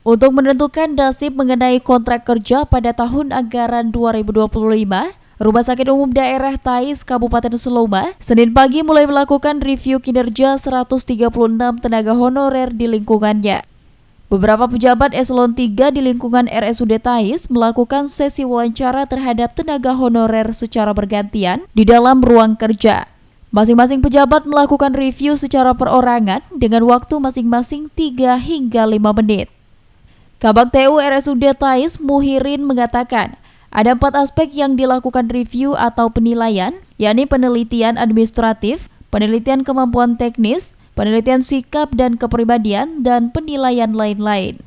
Untuk menentukan nasib mengenai kontrak kerja pada tahun anggaran 2025, Rumah Sakit Umum Daerah Tais Kabupaten Seloma, Senin pagi mulai melakukan review kinerja 136 tenaga honorer di lingkungannya. Beberapa pejabat eselon 3 di lingkungan RSUD Tais melakukan sesi wawancara terhadap tenaga honorer secara bergantian di dalam ruang kerja. Masing-masing pejabat melakukan review secara perorangan dengan waktu masing-masing 3 hingga 5 menit. Kabag TU RSUD Tais Muhirin mengatakan, ada 4 aspek yang dilakukan review atau penilaian, yakni penelitian administratif, penelitian kemampuan teknis, penelitian sikap dan kepribadian, dan penilaian lain-lain.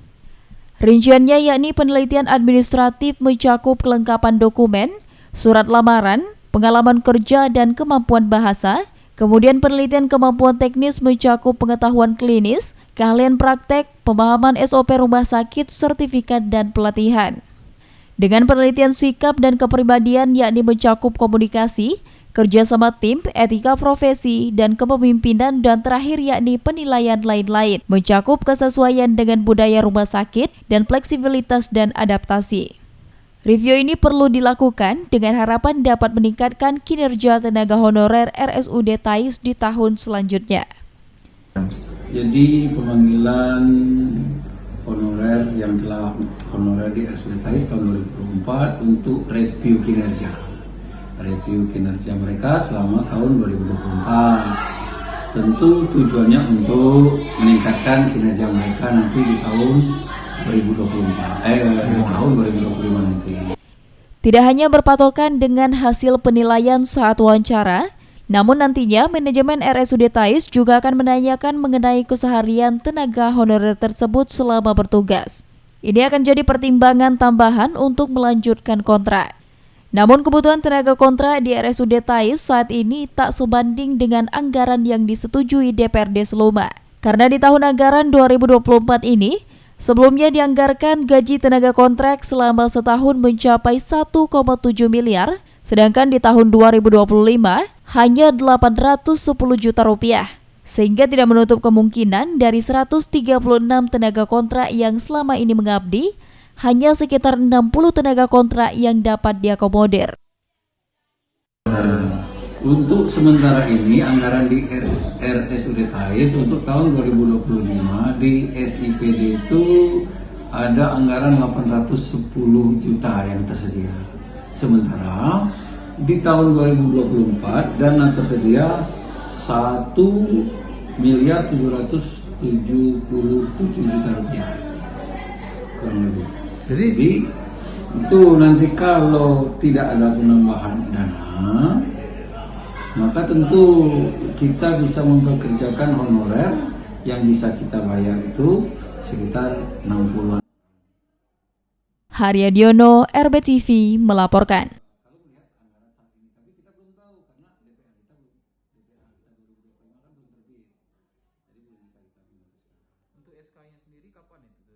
Rinciannya yakni penelitian administratif mencakup kelengkapan dokumen, surat lamaran, pengalaman kerja dan kemampuan bahasa. Kemudian penelitian kemampuan teknis mencakup pengetahuan klinis, keahlian praktek, pemahaman SOP rumah sakit, sertifikat, dan pelatihan. Dengan penelitian sikap dan kepribadian yakni mencakup komunikasi, kerjasama tim, etika profesi, dan kepemimpinan, dan terakhir yakni penilaian lain-lain, mencakup kesesuaian dengan budaya rumah sakit dan fleksibilitas dan adaptasi. Review ini perlu dilakukan dengan harapan dapat meningkatkan kinerja tenaga honorer RSUD Tais di tahun selanjutnya. Jadi pemanggilan honorer yang telah honorer di RSUD Tais tahun 2024 untuk review kinerja. Review kinerja mereka selama tahun 2024. Tentu tujuannya untuk meningkatkan kinerja mereka nanti di tahun 2025 nanti. Tidak hanya berpatokan dengan hasil penilaian saat wawancara, namun nantinya manajemen RSUD Tais juga akan menanyakan mengenai keseharian tenaga honorer tersebut selama bertugas. Ini akan jadi pertimbangan tambahan untuk melanjutkan kontrak. Namun kebutuhan tenaga kontrak di RSUD Tais saat ini tak sebanding dengan anggaran yang disetujui DPRD Seloma. Karena di tahun anggaran 2024 ini, sebelumnya dianggarkan gaji tenaga kontrak selama setahun mencapai 1,7 miliar, sedangkan di tahun 2025 hanya 810 juta rupiah. Sehingga tidak menutup kemungkinan dari 136 tenaga kontrak yang selama ini mengabdi, hanya sekitar 60 tenaga kontrak yang dapat diakomodir. Untuk sementara ini anggaran di RSUD Tais untuk tahun 2025 di SIPD itu ada anggaran 810 juta yang tersedia. Sementara di tahun 2024 dana tersedia 1.777 juta rupiah kurang lebih. Jadi itu nanti kalau tidak ada penambahan dana, maka tentu kita bisa mempekerjakan honorer yang bisa kita bayar itu sekitar 60-an. Haryadiono, RBTV melaporkan. Untuk SK-nya sendiri kapan itu?